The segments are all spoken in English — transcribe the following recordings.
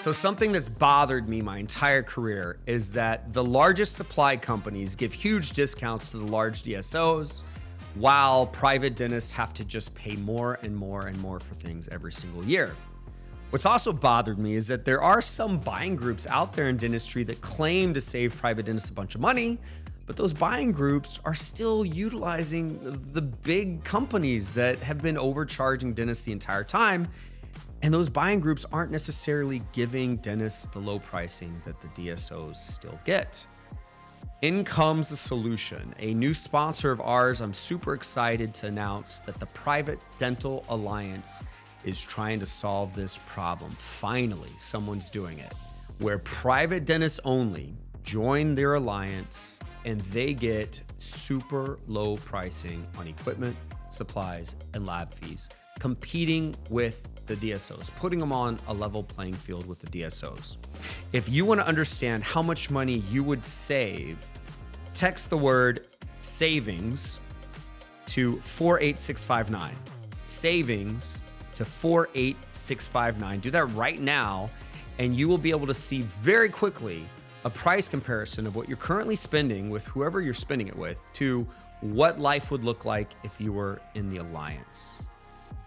So something that's bothered me my entire career is that the largest supply companies give huge discounts to the large DSOs, while private dentists have to just pay more and more and more for things every single year. What's also bothered me is that there are some buying groups out there in dentistry that claim to save private dentists a bunch of money, but those buying groups are still utilizing the big companies that have been overcharging dentists the entire time. And those buying groups aren't necessarily giving dentists the low pricing that the DSOs still get. In comes a solution. A new sponsor of ours, I'm super excited to announce that the Private Dental Alliance is trying to solve this problem. Finally, someone's doing it, where private dentists only join their alliance and they get super low pricing on equipment, supplies, and lab fees, competing with the DSOs, putting them on a level playing field with the DSOs. If you want to understand how much money you would save, text the word savings to 48659. Savings to 48659. Do that right now, and you will be able to see very quickly a price comparison of what you're currently spending with whoever you're spending it with to what life would look like if you were in the alliance.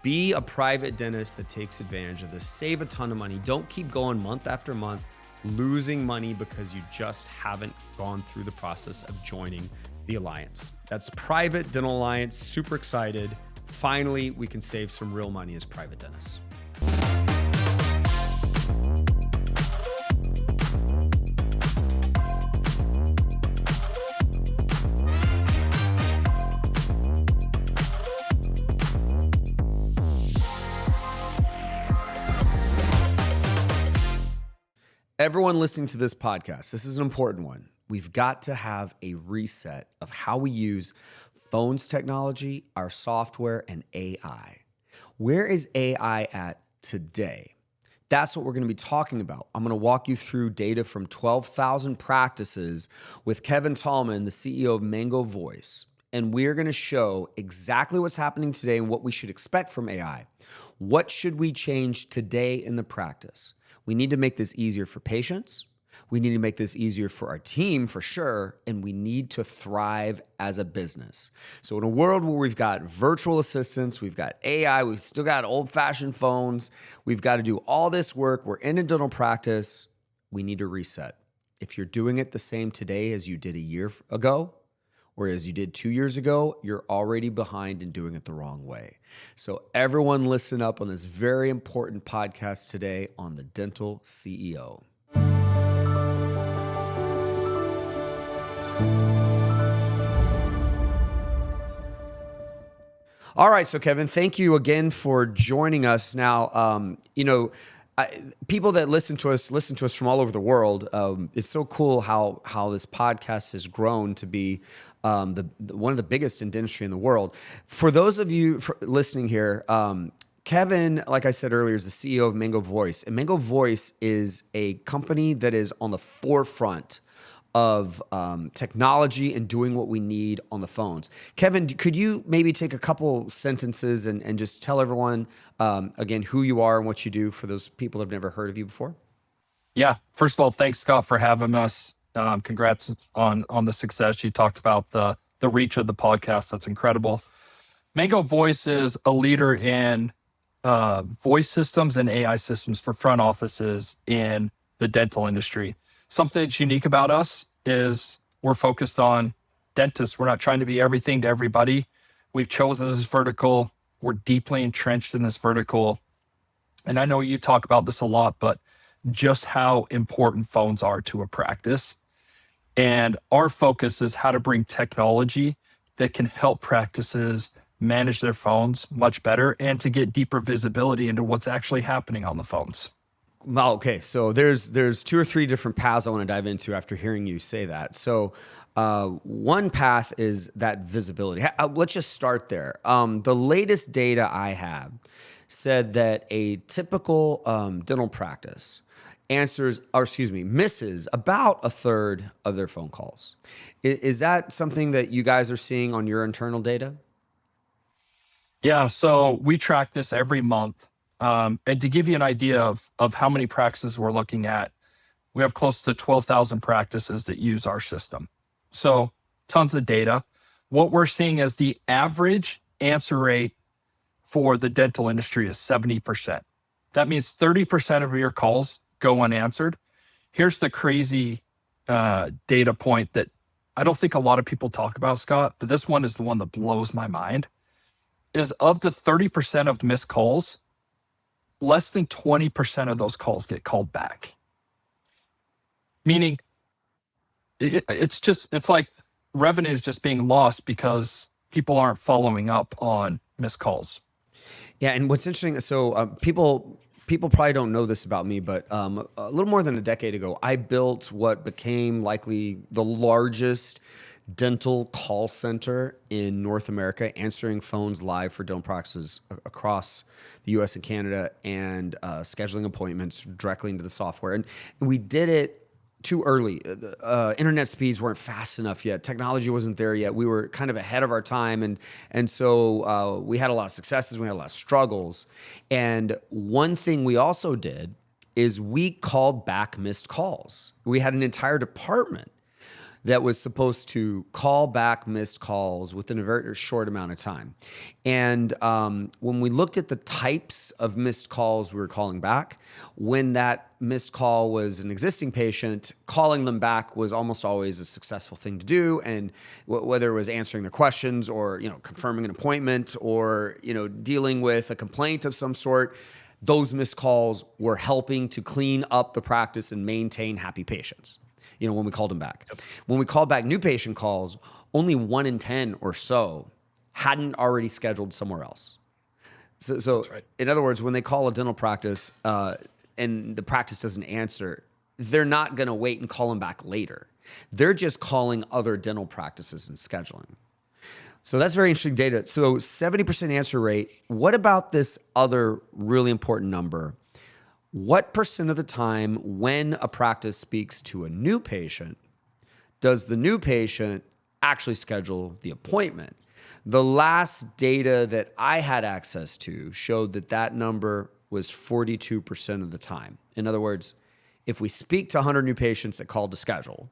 Be a private dentist that takes advantage of this. Save a ton of money. Don't keep going month after month, losing money because you just haven't gone through the process of joining the alliance. That's Private Dental Alliance. Super excited. Finally, we can save some real money as private dentists. Everyone listening to this podcast, this is an important one. We've got to have a reset of how we use phones technology, our software, and AI. Where is AI at today? That's what we're going to be talking about. I'm going to walk you through data from 12,000 practices with Kevin Tallman, the CEO of Mango Voice. And we're going to show exactly what's happening today and what we should expect from AI. What should we change today in the practice? We need to make this easier for patients. We need to make this easier for our team for sure. And we need to thrive as a business. So in a world where we've got virtual assistants, we've got AI, we've still got old-fashioned phones, we've got to do all this work. We're in a dental practice. We need to reset. If you're doing it the same today as you did a year ago, or as you did 2 years ago, you're already behind and doing it the wrong way. So everyone listen up on this very important podcast today on the Dental CEO. All right, so Kevin, thank you again for joining us. Now, people that listen to us from all over the world. It's so cool how this podcast has grown to be one of the biggest in dentistry in the world. For those of you listening here, Kevin, like I said earlier, is the CEO of Mango Voice. And Mango Voice is a company that is on the forefront of technology and doing what we need on the phones. Kevin, could you maybe take a couple sentences and just tell everyone, again, who you are and what you do for those people that have never heard of you before? Yeah. First of all, thanks, Scott, for having us. Congrats on the success. You talked about the reach of the podcast. That's incredible. Mango Voice is a leader in voice systems and AI systems for front offices in the dental industry. Something that's unique about us is we're focused on dentists. We're not trying to be everything to everybody. We've chosen this vertical. We're deeply entrenched in this vertical. And I know you talk about this a lot, but just how important phones are to a practice. And our focus is how to bring technology that can help practices manage their phones much better and to get deeper visibility into what's actually happening on the phones. Well, okay, so there's 2 or 3 different paths I want to dive into after hearing you say that. So one path is that visibility. Let's just start there. The latest data I have said that a typical dental practice misses about a third of their phone calls. Is that something that you guys are seeing on your internal data? Yeah, so we track this every month. And to give you an idea of how many practices we're looking at, we have close to 12,000 practices that use our system. So tons of data. What we're seeing is the average answer rate for the dental industry is 70%. That means 30% of your calls go unanswered. Here's the crazy data point that I don't think a lot of people talk about, Scott, but this one is the one that blows my mind, is of the 30% of missed calls, less than 20% of those calls get called back. Meaning it's like revenue is just being lost because people aren't following up on missed calls. Yeah, and what's interesting, so people probably don't know this about me, but a little more than a decade ago, I built what became likely the largest dental call center in North America, answering phones live for dental practices across the U.S. and Canada, and scheduling appointments directly into the software. And we did it too early. Internet speeds weren't fast enough yet. Technology wasn't there yet. We were kind of ahead of our time. And so we had a lot of successes. We had a lot of struggles. And one thing we also did is we called back missed calls. We had an entire department that was supposed to call back missed calls within a very short amount of time. And when we looked at the types of missed calls we were calling back, when that missed call was an existing patient, calling them back was almost always a successful thing to do. And whether it was answering their questions or, confirming an appointment or, dealing with a complaint of some sort, those missed calls were helping to clean up the practice and maintain happy patients. When we called them back. Yep. When we called back new patient calls, only 1 in 10 or so hadn't already scheduled somewhere else. So right. In other words, when they call a dental practice and the practice doesn't answer, they're not going to wait and call them back later. They're just calling other dental practices and scheduling. So that's very interesting data. So 70% answer rate. What about this other really important number? What percent of the time when a practice speaks to a new patient, does the new patient actually schedule the appointment? The last data that I had access to showed that number was 42% of the time. In other words, if we speak to 100 new patients that called to schedule,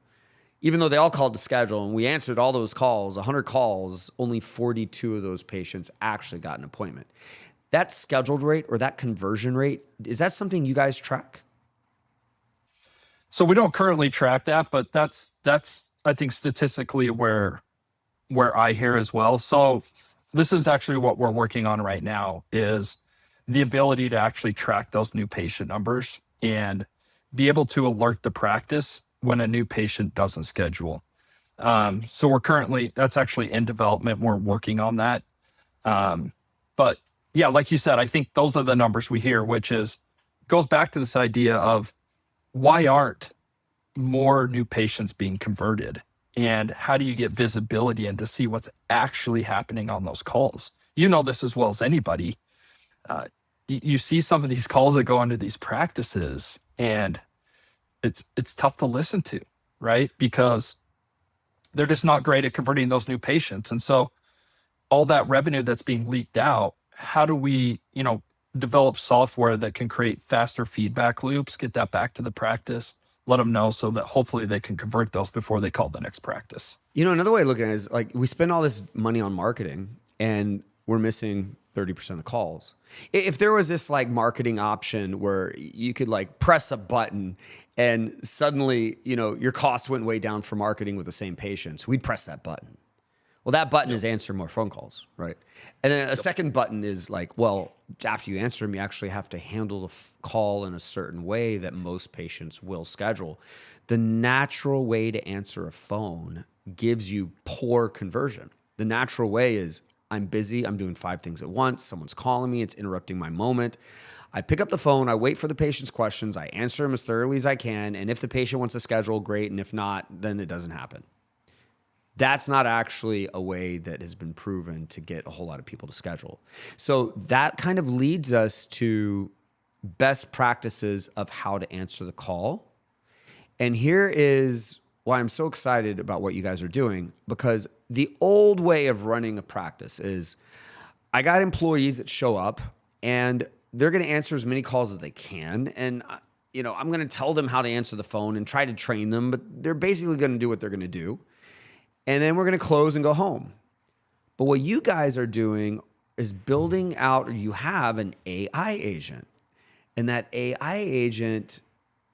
even though they all called to schedule and we answered all those calls, 100 calls, only 42 of those patients actually got an appointment. That scheduled rate or that conversion rate, is that something you guys track? So we don't currently track that, but that's I think statistically where I hear as well. So this is actually what we're working on right now, is the ability to actually track those new patient numbers and be able to alert the practice when a new patient doesn't schedule. So that's actually in development. We're working on that. But yeah, like you said, I think those are the numbers we hear, which goes back to this idea of why aren't more new patients being converted? And how do you get visibility and to see what's actually happening on those calls? You know this as well as anybody. You see some of these calls that go into these practices, and it's tough to listen to, right? Because they're just not great at converting those new patients. And so all that revenue that's being leaked out, how do we, develop software that can create faster feedback loops, get that back to the practice, let them know so that hopefully they can convert those before they call the next practice. Another way of looking at it is like we spend all this money on marketing and we're missing 30% of the calls. If there was this like marketing option where you could like press a button and suddenly, your costs went way down for marketing with the same patients, we'd press that button. Well, that button is answer more phone calls, right? And then a second button is like, well, after you answer them, you actually have to handle the call in a certain way that most patients will schedule. The natural way to answer a phone gives you poor conversion. The natural way is I'm busy, I'm doing 5 things at once, someone's calling me, it's interrupting my moment. I pick up the phone, I wait for the patient's questions, I answer them as thoroughly as I can, and if the patient wants to schedule, great, and if not, then it doesn't happen. That's not actually a way that has been proven to get a whole lot of people to schedule. So that kind of leads us to best practices of how to answer the call. And here is why I'm so excited about what you guys are doing, because the old way of running a practice is I got employees that show up and they're going to answer as many calls as they can. And, I'm going to tell them how to answer the phone and try to train them, but they're basically going to do what they're going to do. And then we're going to close and go home. But what you guys are doing is building out, or you have an AI agent. And that AI agent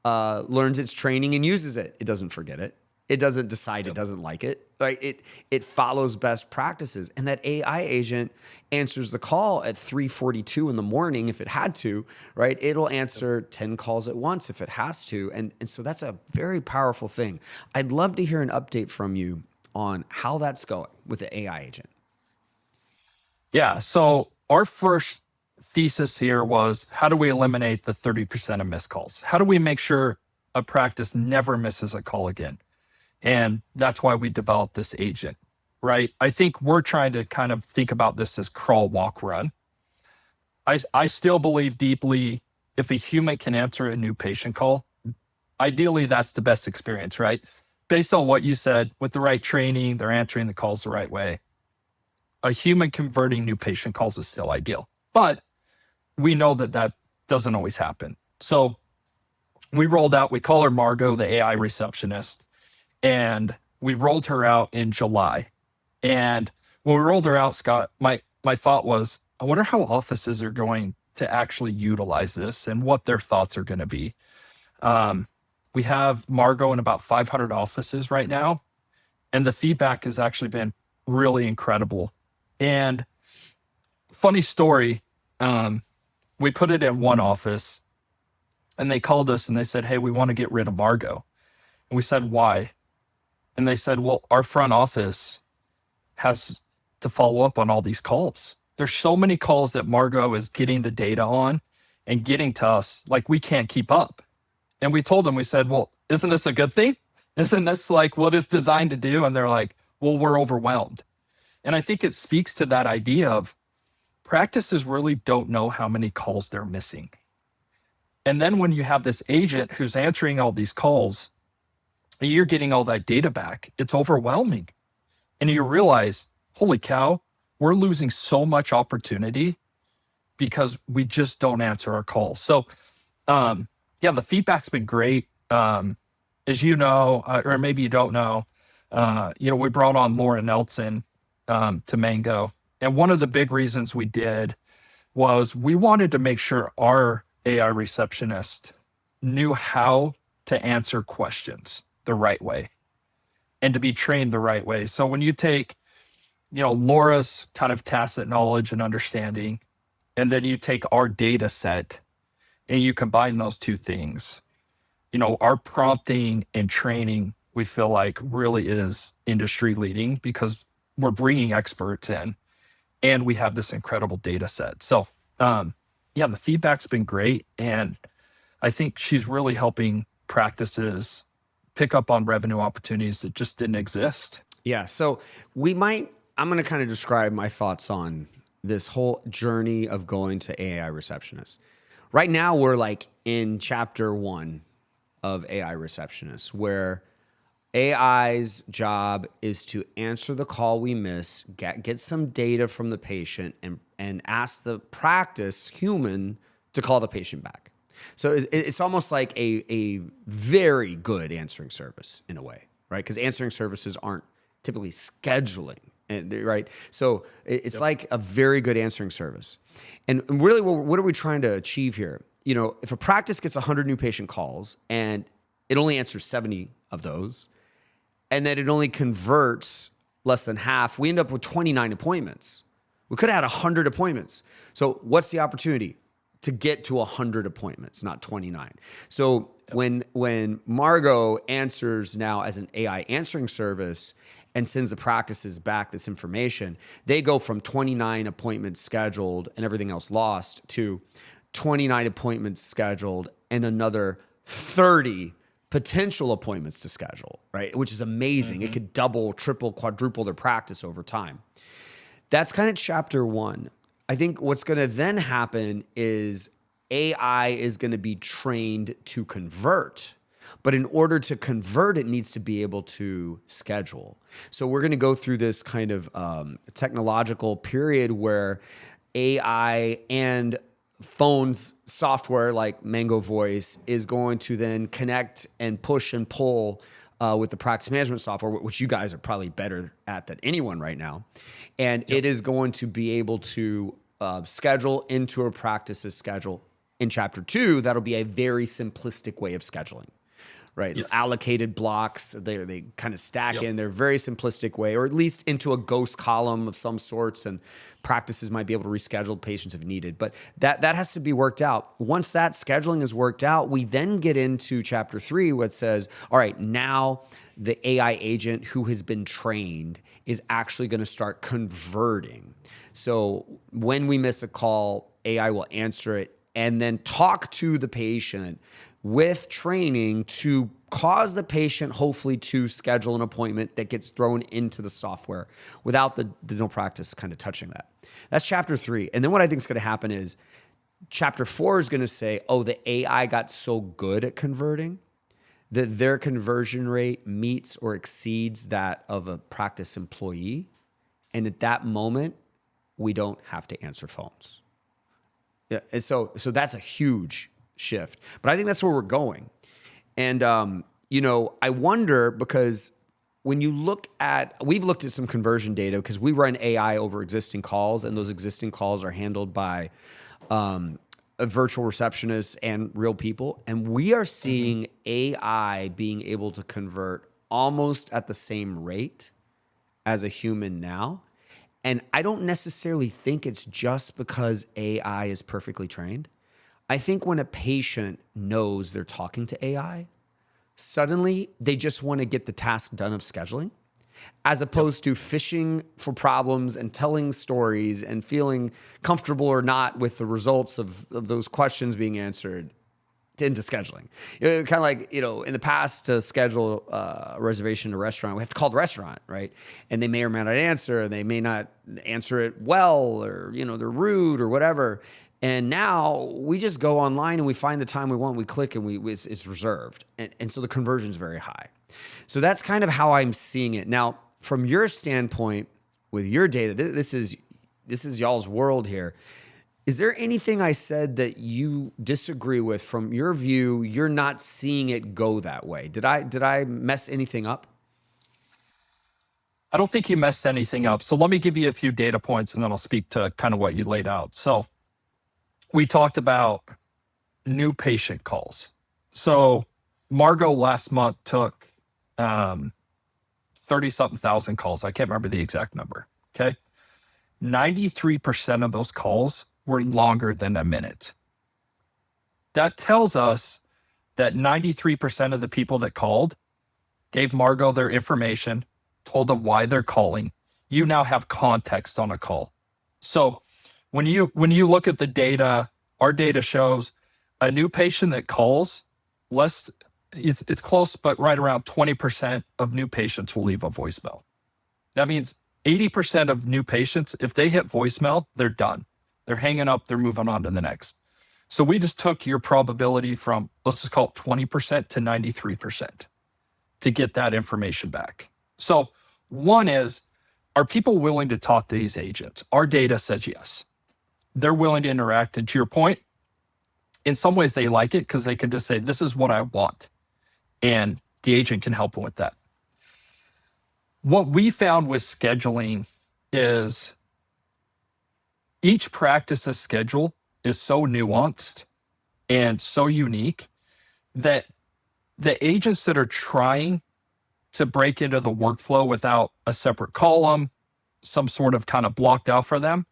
learns its training and uses it. It doesn't forget it. It doesn't decide it doesn't like it. Right? It follows best practices. And that AI agent answers the call at 3:42 in the morning if it had to, right? It'll answer 10 calls at once if it has to. And so that's a very powerful thing. I'd love to hear an update from you on how that's going with the AI agent. Yeah. So our first thesis here was, how do we eliminate the 30% of missed calls? How do we make sure a practice never misses a call again? And that's why we developed this agent, right? I think we're trying to kind of think about this as crawl, walk, run. I still believe deeply, if a human can answer a new patient call, ideally that's the best experience, right? Based on what you said, with the right training, they're answering the calls the right way. A human converting new patient calls is still ideal, but we know that doesn't always happen. So we call her Margo, the AI receptionist, and we rolled her out in July. And when we rolled her out, Scott, my thought was, I wonder how offices are going to actually utilize this and what their thoughts are going to be. We have Margo in about 500 offices right now, and the feedback has actually been really incredible. And funny story, we put it in one office, and they called us and they said, hey, we want to get rid of Margo. And we said, why? And they said, well, our front office has to follow up on all these calls. There's so many calls that Margo is getting the data on and getting to us, like we can't keep up. And we told them, we said, well, isn't this a good thing? Isn't this like what it's designed to do? And they're like, well, we're overwhelmed. And I think it speaks to that idea of practices really don't know how many calls they're missing. And then when you have this agent who's answering all these calls, and you're getting all that data back, it's overwhelming. And you realize, holy cow, we're losing so much opportunity because we just don't answer our calls. So, the feedback's been great. As you know, or maybe you don't know, we brought on Laura Nelson to Mango. And one of the big reasons we did was we wanted to make sure our AI receptionist knew how to answer questions the right way and to be trained the right way. So when you take, Laura's kind of tacit knowledge and understanding, and then you take our data set and you combine those two things, our prompting and training, we feel like really is industry leading because we're bringing experts in and we have this incredible data set. So, the feedback's been great. And I think she's really helping practices pick up on revenue opportunities that just didn't exist. Yeah. So I'm going to kind of describe my thoughts on this whole journey of going to AI Receptionist. Right now, we're like in chapter 1 of AI Receptionist, where AI's job is to answer the call we miss, get some data from the patient, and ask the practice human to call the patient back. So it's almost like a very good answering service in a way, right? Because answering services aren't typically scheduling, right? So it's like a very good answering service. And really, what are we trying to achieve here? If a practice gets 100 new patient calls and it only answers 70 of those, and then it only converts less than half, we end up with 29 appointments. We could have had 100 appointments. So what's the opportunity? To get to 100 appointments, not 29. So when Margo answers now as an AI answering service and sends the practices back this information, they go from 29 appointments scheduled and everything else lost to 29 appointments scheduled and another 30 potential appointments to schedule, right? Which is amazing. Mm-hmm. It could double, triple, quadruple their practice over time. That's kind of chapter 1. I think what's going to then happen is AI is going to be trained to convert. But in order to convert, it needs to be able to schedule. So we're going to go through this kind of technological period where AI and phones software like Mango Voice is going to then connect and push and pull with the practice management software, which you guys are probably better at than anyone right now. And it is going to be able to schedule into a practice's schedule. In chapter 2, that'll be a very simplistic way of scheduling, right? Yes. Allocated blocks, they kind of stack in. They're very simplistic way, or at least into a ghost column of some sorts, and practices might be able to reschedule patients if needed. But that has to be worked out. Once that scheduling is worked out, we then get into chapter 3, which says, all right, now the AI agent who has been trained is actually going to start converting. So when we miss a call, AI will answer it and then talk to the patient with training to cause the patient hopefully to schedule an appointment that gets thrown into the software without the dental practice kind of touching that. That's chapter 3. And then what I think is going to happen is chapter 4 is going to say, oh, the AI got so good at converting that their conversion rate meets or exceeds that of a practice employee. And at that moment, we don't have to answer phones. Yeah, and so that's a huge shift. But I think that's where we're going. And, I wonder, because when you we've looked at some conversion data because we run AI over existing calls, and those existing calls are handled by a virtual receptionist and real people. And we are seeing AI being able to convert almost at the same rate as a human now. And I don't necessarily think it's just because AI is perfectly trained. I think when a patient knows they're talking to AI, suddenly they just want to get the task done of scheduling, as opposed to fishing for problems and telling stories and feeling comfortable or not with the results of those questions being answered into scheduling. Kind of like, in the past, to schedule a reservation at a restaurant, we have to call the restaurant, right? And they may or may not answer, and they may not answer it well, or, they're rude or whatever. And now we just go online and we find the time we want, we click, and it's reserved. And so the conversion is very high. So that's kind of how I'm seeing it. Now, from your standpoint with your data, this is y'all's world here. Is there anything I said that you disagree with? From your view, you're not seeing it go that way. Did I mess anything up? I don't think you messed anything up. So let me give you a few data points, and then I'll speak to kind of what you laid out. So we talked about new patient calls. So Margo last month took 30-something thousand calls. I can't remember the exact number. Okay. 93% of those calls were longer than a minute. That tells us that 93% of the people that called gave Margo their information, told them why they're calling. You now have context on a call. So when you look at the data, our data shows a new patient that calls it's close, but right around 20% of new patients will leave a voicemail. That means 80% of new patients, if they hit voicemail, they're done. They're hanging up, they're moving on to the next. So we just took your probability from, let's just call it 20% to 93% to get that information back. So one is, are people willing to talk to these agents? Our data says yes. They're willing to interact. And to your point, in some ways they like it because they can just say, this is what I want. And the agent can help them with that. What we found with scheduling is each practice's schedule is so nuanced and so unique that the agents that are trying to break into the workflow without a separate column, some sort of kind of blocked out for them,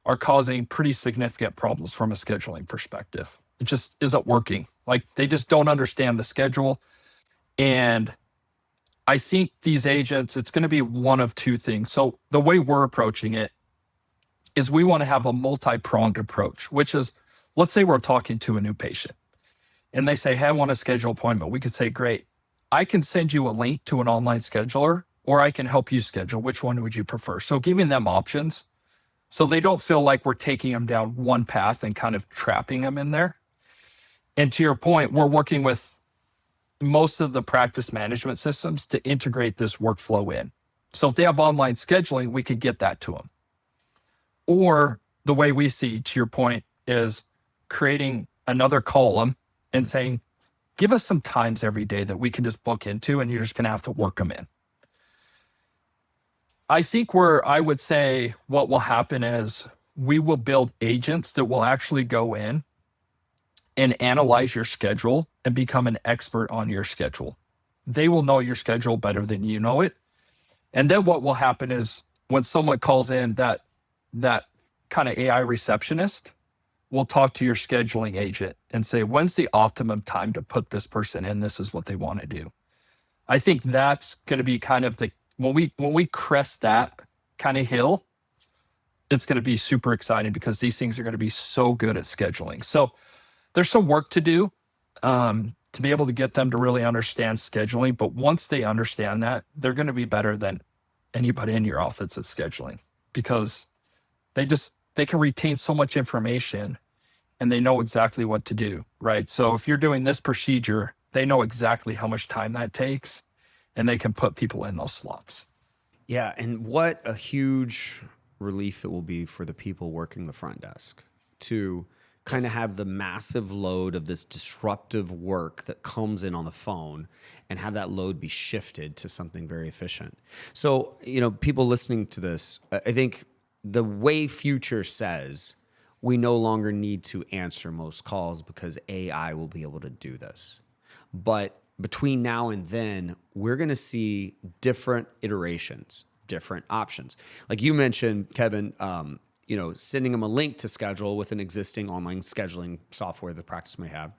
are causing pretty significant problems from a scheduling perspective. It just isn't working. Like, they just don't understand the schedule. And I think these agents, it's going to be one of two things. So the way we're approaching it is we want to have a multi-pronged approach, which is, let's say we're talking to a new patient and they say, hey, I want to schedule an appointment. We could say, great, I can send you a link to an online scheduler, or I can help you schedule. Which one would you prefer? So giving them options so they don't feel like we're taking them down one path and kind of trapping them in there. And to your point, we're working with most of the practice management systems to integrate this workflow in. So if they have online scheduling, we could get that to them. Or the way we see, to your point, is creating another column and saying, give us some times every day that we can just book into, and you're just going to have to work them in. I think where I would say what will happen is we will build agents that will actually go in and analyze your schedule and become an expert on your schedule. They will know your schedule better than you know it. And then what will happen is when someone calls in, that kind of AI receptionist will talk to your scheduling agent and say, when's the optimum time to put this person in? This is what they want to do. I think that's going to be kind of when we crest that kind of hill, it's going to be super exciting because these things are going to be so good at scheduling. So there's some work to do to be able to get them to really understand scheduling. But once they understand that, they're going to be better than anybody in your office at scheduling, because they can retain so much information and they know exactly what to do, right? So if you're doing this procedure, they know exactly how much time that takes, and they can put people in those slots. Yeah, and what a huge relief it will be for the people working the front desk to kind of have the massive load of this disruptive work that comes in on the phone and have that load be shifted to something very efficient. So, people listening to this, I think the way future says we no longer need to answer most calls because AI will be able to do this. But between now and then, we're going to see different iterations, different options. Like you mentioned, Kevin, sending them a link to schedule with an existing online scheduling software the practice may have.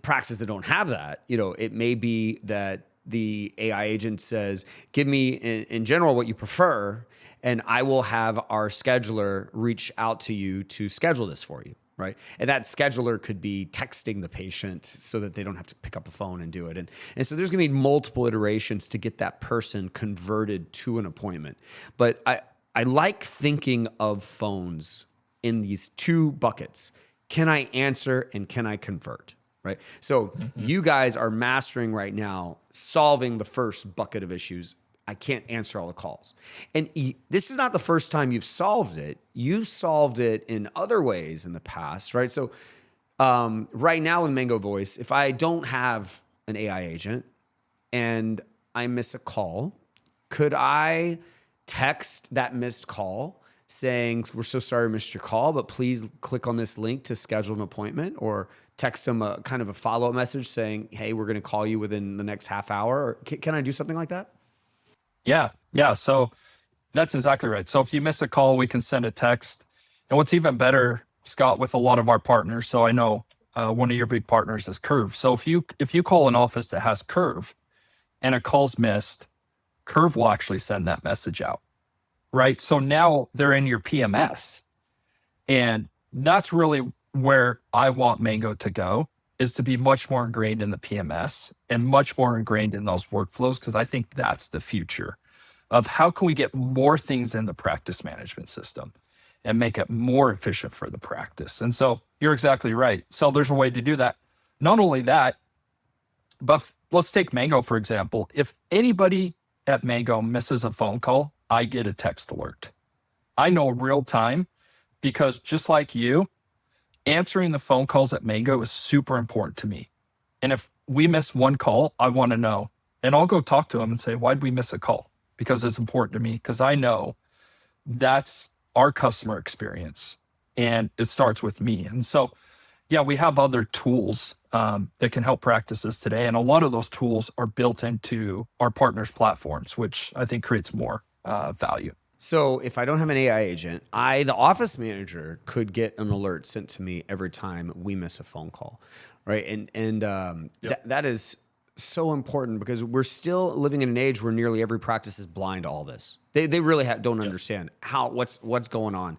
Practices that don't have that, it may be that the AI agent says, give me in general what you prefer, and I will have our scheduler reach out to you to schedule this for you. Right. And that scheduler could be texting the patient so that they don't have to pick up the phone and do it. And so there's going to be multiple iterations to get that person converted to an appointment. But I like thinking of phones in these two buckets. Can I answer and can I convert? Right. So you guys are mastering right now solving the first bucket of issues. I can't answer all the calls. And this is not the first time you've solved it. You've solved it in other ways in the past, right? So right now with Mango Voice, if I don't have an AI agent and I miss a call, could I text that missed call saying, we're so sorry we missed your call, but please click on this link to schedule an appointment, or text them a kind of a follow-up message saying, hey, we're going to call you within the next half hour? Or can I do something like that? Yeah. So that's exactly right. So if you miss a call, we can send a text. And what's even better, Scott, with a lot of our partners, so I know one of your big partners is Curve. So if you call an office that has Curve and a call's missed, Curve will actually send that message out, right? So now they're in your PMS. And that's really where I want Mango to go, is to be much more ingrained in the PMS and much more ingrained in those workflows, because I think that's the future of how can we get more things in the practice management system and make it more efficient for the practice. And so you're exactly right. So there's a way to do that. Not only that, but let's take Mango, for example. If anybody at Mango misses a phone call, I get a text alert. I know real time, because just like you, answering the phone calls at Mango is super important to me. And if we miss one call, I want to know. And I'll go talk to them and say, why'd we miss a call? Because it's important to me, because I know that's our customer experience and it starts with me. And so, yeah, we have other tools that can help practices today. And a lot of those tools are built into our partners' platforms, which I think creates more value. So if I don't have an AI agent, the office manager, could get an alert sent to me every time we miss a phone call, right? And that is so important, because we're still living in an age where nearly every practice is blind to all this. They really don't understand what's going on,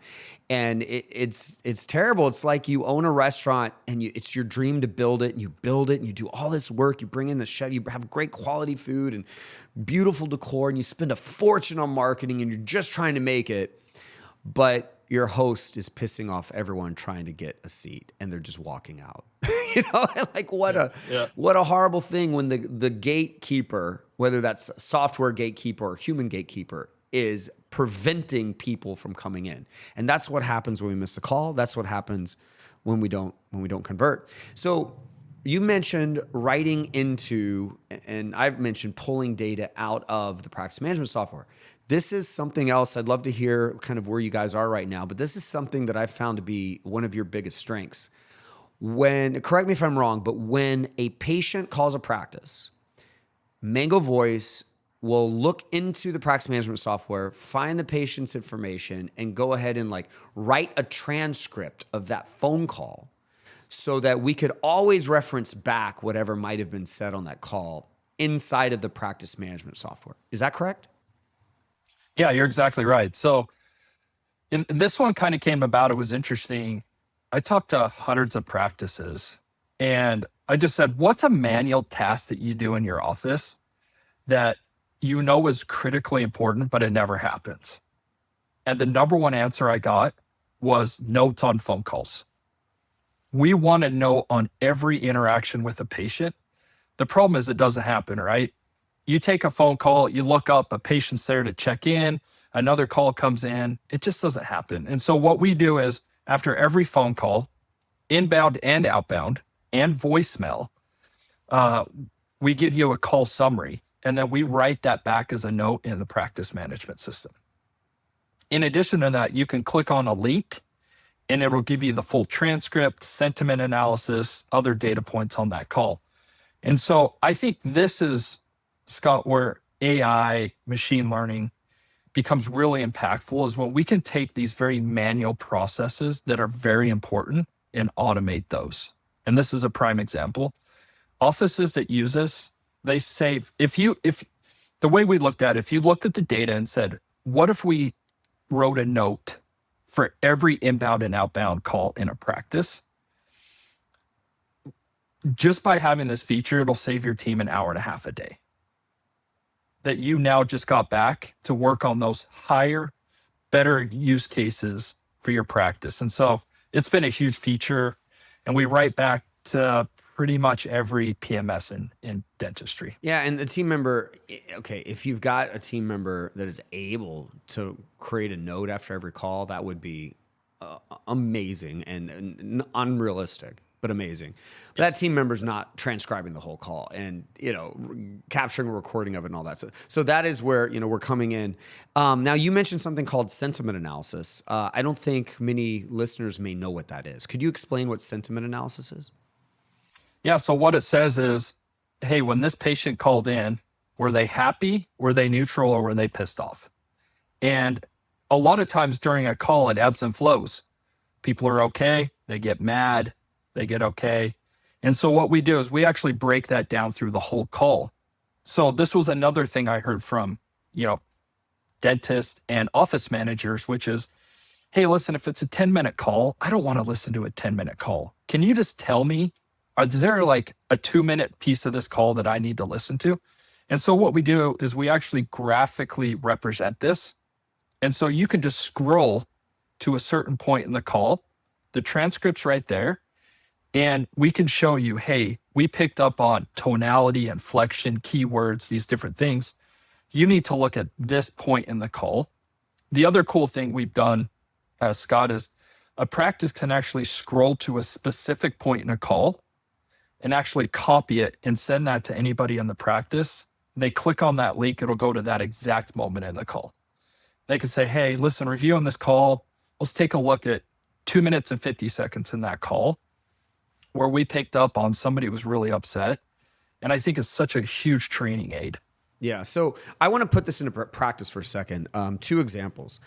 and it's terrible. It's like you own a restaurant and it's your dream to build it, and you build it and you do all this work. You bring in the chef, you have great quality food and beautiful decor, and you spend a fortune on marketing, and you're just trying to make it, but your host is pissing off everyone trying to get a seat, and they're just walking out. Like what a horrible thing when the gatekeeper, whether that's a software gatekeeper or human gatekeeper, is preventing people from coming in. And that's what happens when we miss a call. That's what happens when we don't convert. So you mentioned writing into, and I've mentioned pulling data out of the practice management software. This is something else. I'd love to hear kind of where you guys are right now, but this is something that I've found to be one of your biggest strengths. Correct me if I'm wrong, but when a patient calls a practice, Mango Voice will look into the practice management software, find the patient's information, and go ahead and like write a transcript of that phone call so that we could always reference back whatever might have been said on that call inside of the practice management software. Is that correct? Yeah, you're exactly right. So this one kind of came about. It was interesting. I talked to hundreds of practices and I just said, what's a manual task that you do in your office that you know is critically important, but it never happens? And the number one answer I got was notes on phone calls. We want to know on every interaction with a patient. The problem is it doesn't happen, right? You take a phone call, you look up, a patient's there to check in, another call comes in, it just doesn't happen. And so what we do is after every phone call, inbound and outbound and voicemail, we give you a call summary, and then we write that back as a note in the practice management system. In addition to that, you can click on a link and it will give you the full transcript, sentiment analysis, other data points on that call. And so I think this is, Scott, where AI, machine learning becomes really impactful, is when we can take these very manual processes that are very important and automate those. And this is a prime example. Offices that use this, they save, if the way we looked at it, if you looked at the data and said, what if we wrote a note for every inbound and outbound call in a practice? Just by having this feature, it'll save your team an hour and a half a day that you now just got back to work on those higher, better use cases for your practice. And so it's been a huge feature, and we write back to pretty much every PMS in dentistry. Yeah, and the team member, okay, if you've got a team member that is able to create a note after every call, that would be amazing and unrealistic, but amazing. But that team member's not transcribing the whole call and, capturing a recording of it and all that. So that is where, we're coming in. Now, you mentioned something called sentiment analysis. I don't think many listeners may know what that is. Could you explain what sentiment analysis is? Yeah, so what it says is, hey, when this patient called in, were they happy, were they neutral, or were they pissed off? And a lot of times during a call, it ebbs and flows. People are okay, they get mad, they get okay. And so what we do is we actually break that down through the whole call. So this was another thing I heard from, dentists and office managers, which is, hey, listen, if it's a 10-minute call, I don't want to listen to a 10-minute call. Can you just tell me, is there like a 2-minute piece of this call that I need to listen to? And so what we do is we actually graphically represent this. And so you can just scroll to a certain point in the call, the transcript's right there, and we can show you, hey, we picked up on tonality, inflection, keywords, these different things. You need to look at this point in the call. The other cool thing we've done, Scott, is a practice can actually scroll to a specific point in a call and actually copy it and send that to anybody in the practice. They click on that link, it'll go to that exact moment in the call. They can say, hey, listen, reviewing this call, let's take a look at 2 minutes and 50 seconds in that call where we picked up on somebody who was really upset. And I think it's such a huge training aid. Yeah, so I want to put this into practice for a second. 2 examples.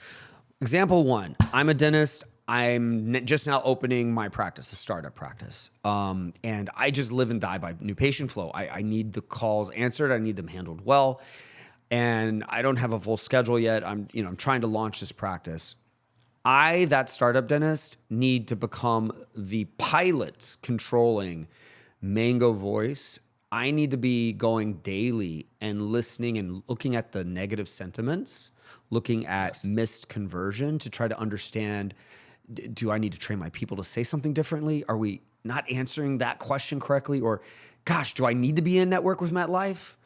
Example 1, I'm a dentist. I'm just now opening my practice, a startup practice. And I just live and die by new patient flow. I need the calls answered. I need them handled well. And I don't have a full schedule yet. I'm trying to launch this practice. That startup dentist, need to become the pilot controlling Mango Voice. I need to be going daily and listening and looking at the negative sentiments, looking at missed conversion to try to understand, do I need to train my people to say something differently? Are we not answering that question correctly? Or, gosh, do I need to be in network with MetLife?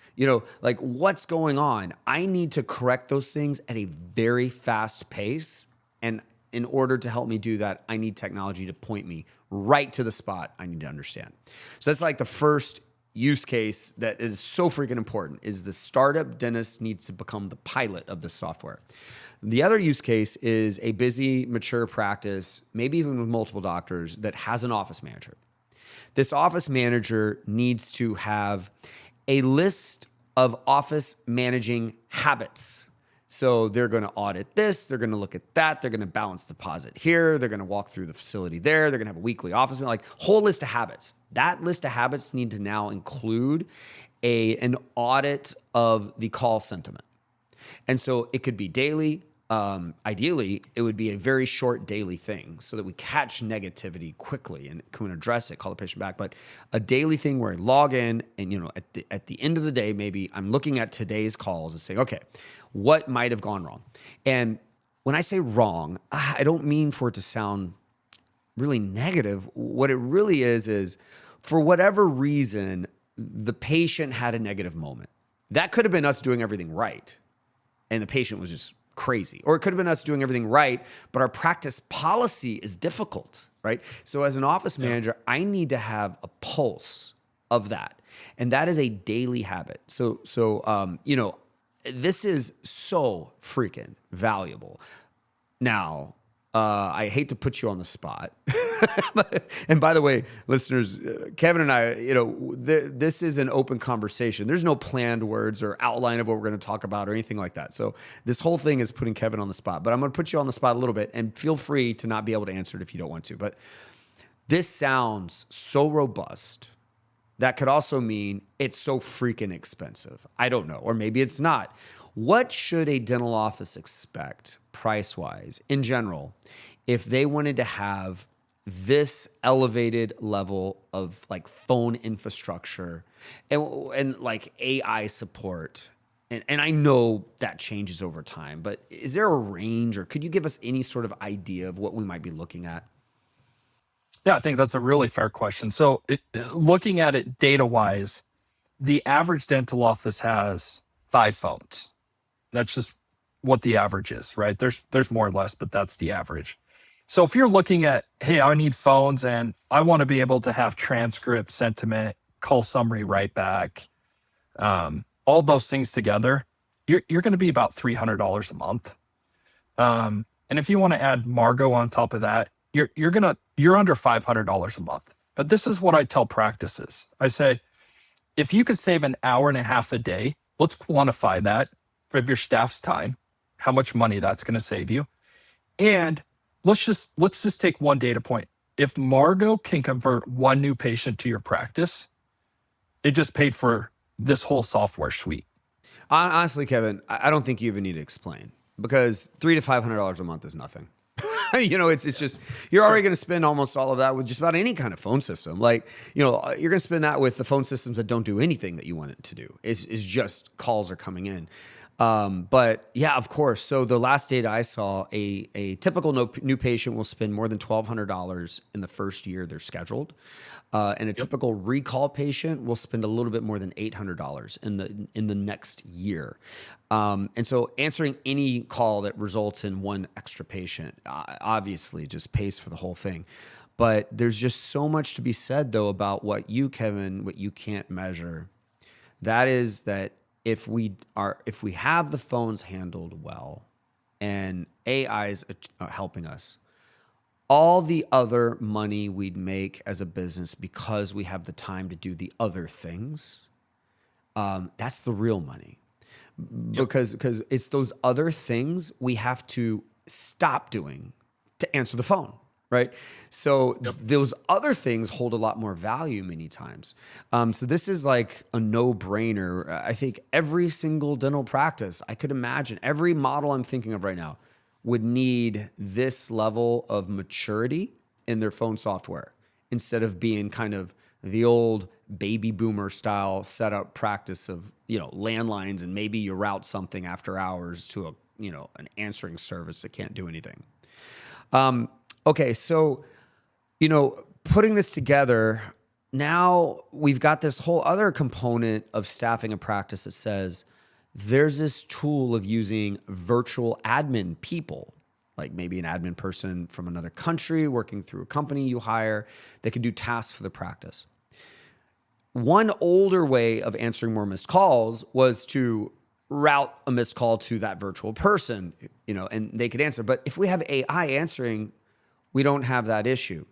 What's going on? I need to correct those things at a very fast pace. And in order to help me do that, I need technology to point me right to the spot I need to understand. So that's like the first use case that is so freaking important, is the startup dentist needs to become the pilot of the software. The other use case is a busy, mature practice, maybe even with multiple doctors, that has an office manager. This office manager needs to have a list of office managing habits. So they're going to audit this, they're going to look at that, they're going to balance deposit here, they're going to walk through the facility there, they're going to have a weekly office meeting, like whole list of habits. That list of habits need to now include an audit of the call sentiment. And so it could be daily. Ideally, it would be a very short daily thing so that we catch negativity quickly and can address it, call the patient back. But a daily thing where I log in and, at the end of the day, maybe I'm looking at today's calls and saying, okay, what might have gone wrong? And when I say wrong, I don't mean for it to sound really negative. What it really is for whatever reason, the patient had a negative moment. That could have been us doing everything right, and the patient was just crazy. Or it could have been us doing everything right, but our practice policy is difficult, right? So as an office manager, I need to have a pulse of that. And that is a daily habit. So this is so freaking valuable. Now, I hate to put you on the spot. And by the way, listeners, Kevin and I, this is an open conversation. There's no planned words or outline of what we're going to talk about or anything like that. So this whole thing is putting Kevin on the spot. But I'm going to put you on the spot a little bit, and feel free to not be able to answer it if you don't want to. But this sounds so robust. That could also mean it's so freaking expensive. I don't know. Or maybe it's not. What should a dental office expect price-wise in general if they wanted to have this elevated level of like phone infrastructure and like AI support? And I know that changes over time, but is there a range, or could you give us any sort of idea of what we might be looking at? Yeah, I think that's a really fair question. So looking at it data-wise, the average dental office has 5 phones. That's just what the average is, right? There's more or less, but that's the average. So if you're looking at, hey, I need phones and I want to be able to have transcript, sentiment, call summary right back, all those things together, you're going to be about $300 a month. And if you want to add Margo on top of that, you're under $500 a month. But this is what I tell practices. I say, if you could save an hour and a half a day, let's quantify that for your staff's time, how much money that's going to save you. And let's just take one data point. If Margo can convert one new patient to your practice, it just paid for this whole software suite. Honestly, Kevin, I don't think you even need to explain, because $300 to $500 a month is nothing. It's just, you're already going to spend almost all of that with just about any kind of phone system. Like, you're going to spend that with the phone systems that don't do anything that you want it to do. It's just calls are coming in. But yeah, of course. So the last data I saw, a typical new patient will spend more than $1,200 in the first year they're scheduled. And a typical recall patient will spend a little bit more than $800 in the next year. And so answering any call that results in one extra patient, obviously just pays for the whole thing. But there's just so much to be said, though, about what you can't measure. That is that if we have the phones handled well and AI's helping us, all the other money we'd make as a business because we have the time to do the other things, that's the real money. Because it's those other things we have to stop doing to answer the phone, right? So those other things hold a lot more value many times. So this is like a no-brainer. I think every single dental practice, I could imagine, every model I'm thinking of right now would need this level of maturity in their phone software instead of being kind of the old baby boomer style setup practice of, landlines, and maybe you route something after hours to an answering service that can't do anything. Okay, so, putting this together, now we've got this whole other component of staffing a practice that says there's this tool of using virtual admin people, like maybe an admin person from another country working through a company you hire that can do tasks for the practice. One older way of answering more missed calls was to route a missed call to that virtual person, and they could answer. But if we have AI answering, we don't have that issue.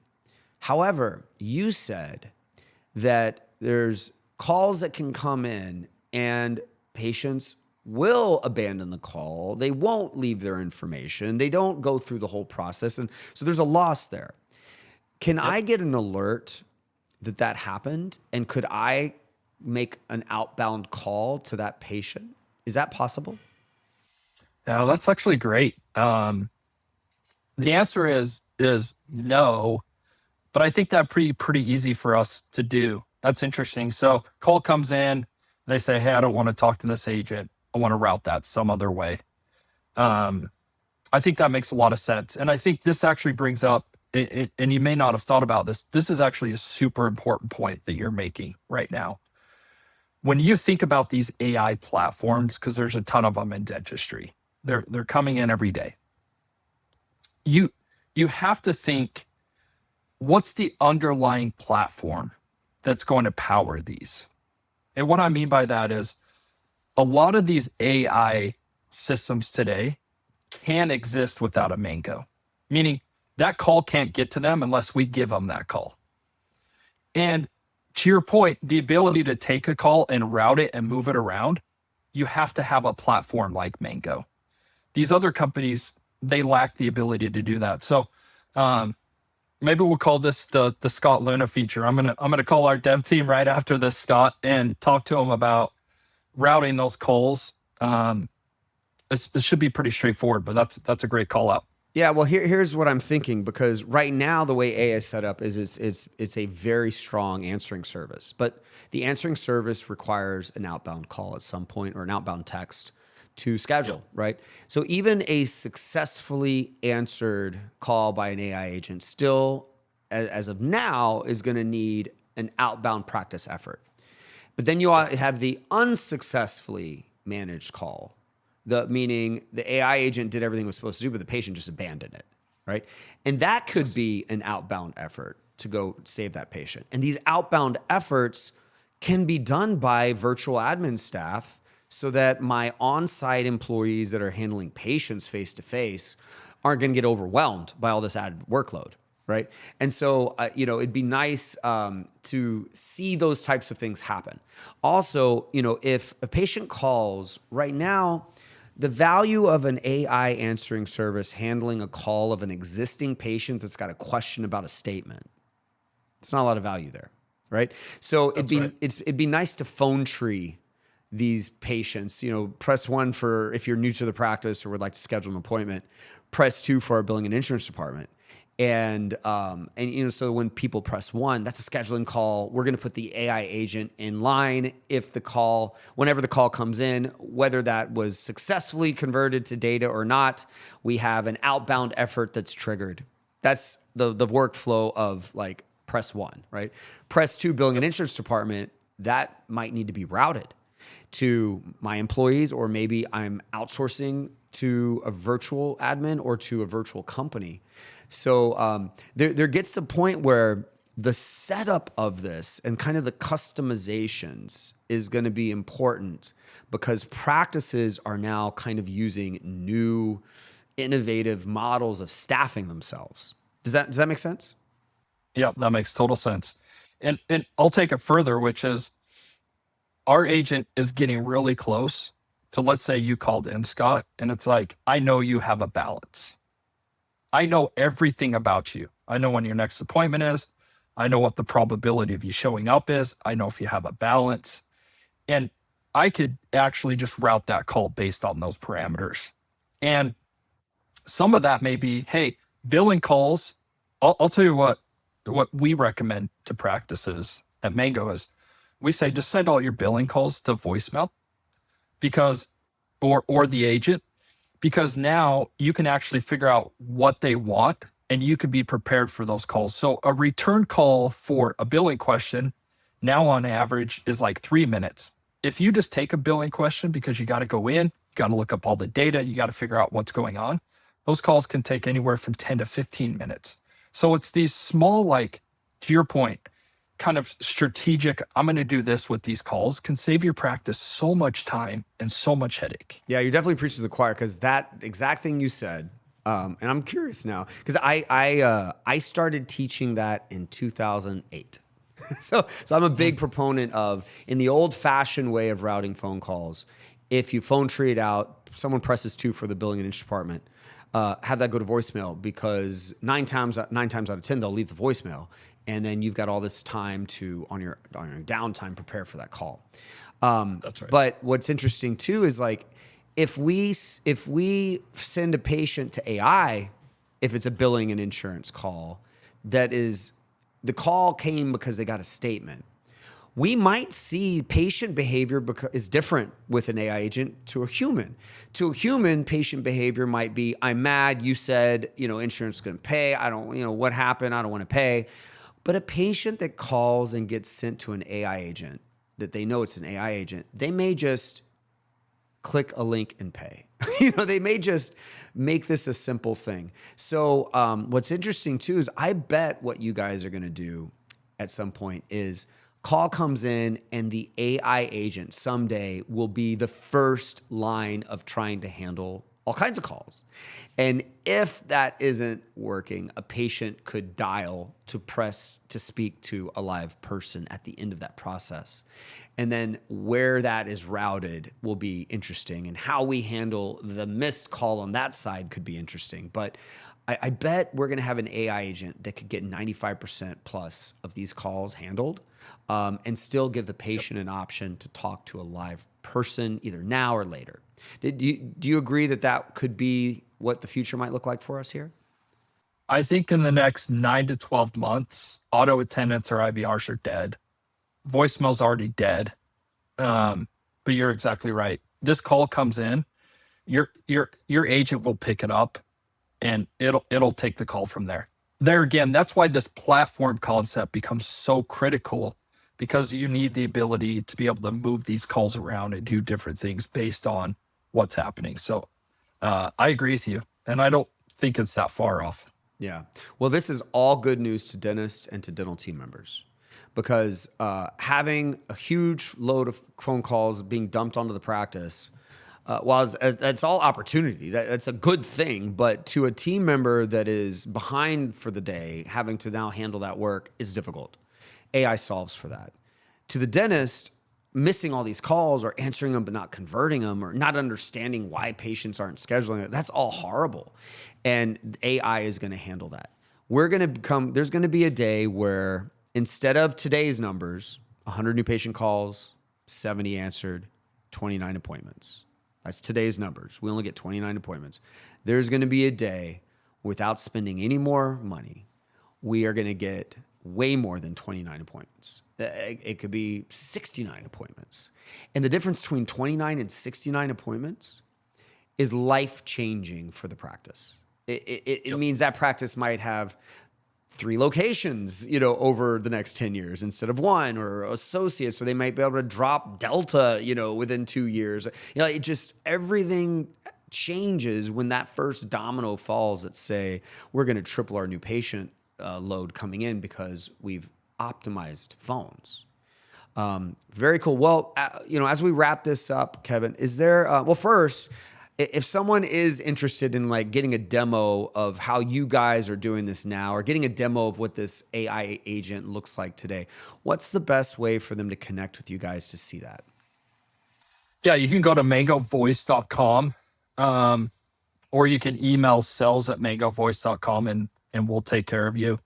However, you said that there's calls that can come in and patients will abandon the call. They won't leave their information. They don't go through the whole process. And so there's a loss there. Can I get an alert that happened? And could I make an outbound call to that patient? Is that possible? Yeah, that's actually great. The answer is no, but I think that pretty easy for us to do. That's interesting. So call comes in, they say, hey, I don't want to talk to this agent. I want to route that some other way. I think that makes a lot of sense. And I think this actually brings up, and you may not have thought about this, this is actually a super important point that you're making right now. When you think about these AI platforms, because there's a ton of them in dentistry, they're coming in every day. You have to think, what's the underlying platform that's going to power these? And what I mean by that is a lot of these AI systems today can't exist without a Mango, meaning that call can't get to them unless we give them that call. And to your point, the ability to take a call and route it and move it around, you have to have a platform like Mango. These other companies, they lack the ability to do that. So maybe we'll call this the Scott Leune feature. I'm gonna call our dev team right after this, Scott, and talk to them about routing those calls. It should be pretty straightforward, but that's a great call out. Yeah, well, here's what I'm thinking, because right now the way AI is set up is it's a very strong answering service, but the answering service requires an outbound call at some point or an outbound text to schedule, right? So even a successfully answered call by an AI agent still, as of now, is going to need an outbound practice effort. But then you have the unsuccessfully managed call. Meaning the AI agent did everything it was supposed to do, but the patient just abandoned it, right? And that could be an outbound effort to go save that patient. And these outbound efforts can be done by virtual admin staff so that my on-site employees that are handling patients face-to-face aren't going to get overwhelmed by all this added workload, right? And so, it'd be nice to see those types of things happen. Also, if a patient calls right now, the value of an AI answering service handling a call of an existing patient that's got a question about a statement, it's not a lot of value there, right? So it'd be nice to phone tree these patients. Press 1 for if you're new to the practice or would like to schedule an appointment. Press 2 for our billing and insurance department. And so when people press 1, that's a scheduling call. We're going to put the AI agent in line whenever the call comes in, whether that was successfully converted to data or not, we have an outbound effort that's triggered. That's the workflow of like press 1, right? Press 2, billing and insurance department, that might need to be routed to my employees, or maybe I'm outsourcing to a virtual admin or to a virtual company. So there gets a point where the setup of this and kind of the customizations is going to be important, because practices are now kind of using new, innovative models of staffing themselves. Does that make sense? Yeah, that makes total sense. And I'll take it further, which is our agent is getting really close to, let's say you called in, Scott, and it's like, I know you have a balance. I know everything about you. I know when your next appointment is. I know what the probability of you showing up is. I know if you have a balance. And I could actually just route that call based on those parameters. And some of that may be, hey, billing calls. I'll tell you what we recommend to practices at Mango is we say just send all your billing calls to voicemail, because or the agent, because now you can actually figure out what they want and you could be prepared for those calls. So a return call for a billing question now on average is like 3 minutes. If you just take a billing question because you got to go in, you got to look up all the data, you got to figure out what's going on, those calls can take anywhere from 10 to 15 minutes. So it's these small, like, to your point, kind of strategic, I'm going to do this with these calls, can save your practice so much time and so much headache. Yeah, you're definitely preaching to the choir, because that exact thing you said, and I'm curious now, because I started teaching that in 2008. So I'm a big proponent of, in the old-fashioned way of routing phone calls, if you phone tree it out, someone presses 2 for the billing and interest department, have that go to voicemail, because nine times out of 10 they'll leave the voicemail, and then you've got all this time to on your downtime prepare for that call. That's right. But what's interesting too is, like, if we send a patient to AI, if it's a billing and insurance call, that is, the call came because they got a statement, we might see patient behavior is different with an AI agent to a human. To a human, patient behavior might be, I'm mad, you said, insurance is going to pay. I don't, what happened? I don't want to pay. But a patient that calls and gets sent to an AI agent, that they know it's an AI agent, they may just click a link and pay. They may just make this a simple thing. So what's interesting too is, I bet what you guys are going to do at some point is, call comes in and the AI agent someday will be the first line of trying to handle all kinds of calls. And if that isn't working, a patient could dial to press to speak to a live person at the end of that process. And then where that is routed will be interesting, and how we handle the missed call on that side could be interesting. But I bet we're going to have an AI agent that could get 95% plus of these calls handled, and still give the patient an option to talk to a live person either now or later. Do you agree that could be what the future might look like for us here? I think in the next 9 to 12 months, auto attendants or IVRs are dead. Voicemail's already dead. But you're exactly right. This call comes in, your agent will pick it up, and it'll take the call from there. There again, that's why this platform concept becomes so critical, because you need the ability to be able to move these calls around and do different things based on what's happening. So I agree with you, and I don't think it's that far off. Yeah. Well, this is all good news to dentists and to dental team members, because having a huge load of phone calls being dumped onto the practice, while that's all opportunity, that's a good thing, but to a team member that is behind for the day, having to now handle that work is difficult. AI solves for that. To the dentist, missing all these calls, or answering them but not converting them, or not understanding why patients aren't scheduling it, that's all horrible. And AI is going to handle that. There's going to be a day where, instead of today's numbers, 100 new patient calls, 70 answered, 29 appointments. That's today's numbers. We only get 29 appointments. There's going to be a day, without spending any more money, we are going to get way more than 29 appointments. It could be 69 appointments. And the difference between 29 and 69 appointments is life-changing for the practice. It means that practice might have 3 locations, over the next 10 years instead of 1, or associates, or they might be able to drop Delta, within 2 years. It just, everything changes when that first domino falls. That say, we're going to triple our new patient load coming in because we've optimized phones. Very cool. Well, as we wrap this up, Kevin, is there, first, if someone is interested in getting a demo of how you guys are doing this now, or getting a demo of what this AI agent looks like today, what's the best way for them to connect with you guys to see that? Yeah, you can go to mangovoice.com, or you can email sales@mangovoice.com, and we'll take care of you.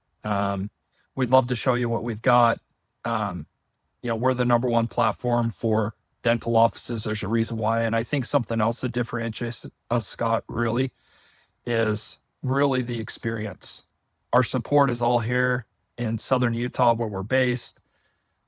We'd love to show you what we've got. We're the number 1 platform for dental offices. There's a reason why. And I think something else that differentiates us, Scott, really is the experience. Our support is all here in Southern Utah, where we're based.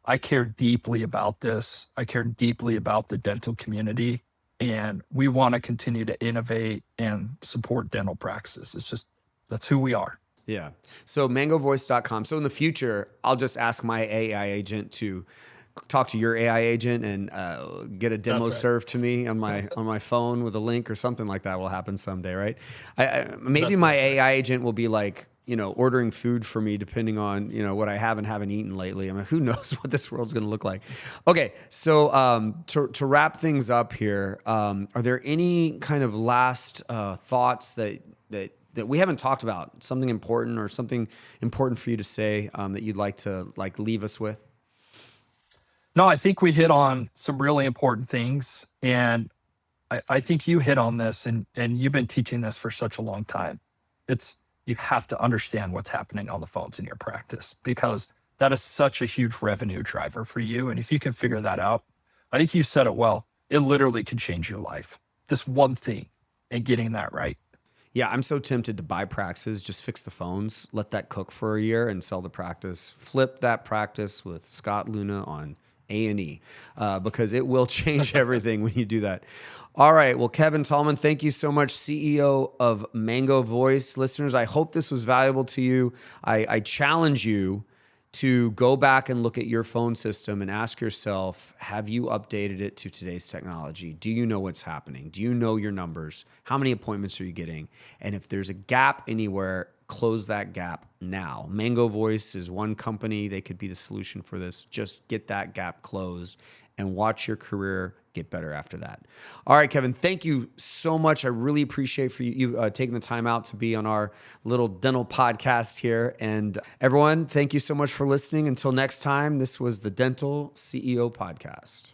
I care deeply about this. I care deeply about the dental community, and we want to continue to innovate and support dental practices. That's who we are. Yeah. So mangovoice.com. So in the future, I'll just ask my AI agent to talk to your AI agent and get a demo That's right. served to me on my phone with a link or something like that will happen someday, right? Maybe That's my right. AI agent will be like, ordering food for me depending on, what I have and haven't eaten lately. I mean, who knows what this world's going to look like. Okay. So to wrap things up here, are there any kind of last thoughts that we haven't talked about, something important or something important for you to say that you'd like to leave us with? No, I think we hit on some really important things. And I think you hit on this, and you've been teaching this for such a long time. You have to understand what's happening on the phones in your practice, because that is such a huge revenue driver for you. And if you can figure that out, I think you said it well. It literally could change your life. This one thing and getting that right. Yeah, I'm so tempted to buy practices, just fix the phones, let that cook for a year and sell the practice. Flip that practice with Scott Leune on A&E because it will change everything when you do that. All right. Well, Kevin Tallman, thank you so much, CEO of Mango Voice. Listeners, I hope this was valuable to you. I challenge you to go back and look at your phone system and ask yourself, have you updated it to today's technology? Do you know what's happening? Do you know your numbers? How many appointments are you getting? And if there's a gap anywhere, close that gap now. Mango Voice is one company. They could be the solution for this. Just get that gap closed and watch your career get better after that. All right, Kevin, thank you so much. I really appreciate for you taking the time out to be on our little dental podcast here. And everyone, thank you so much for listening. Until next time, this was the Dental CEO Podcast.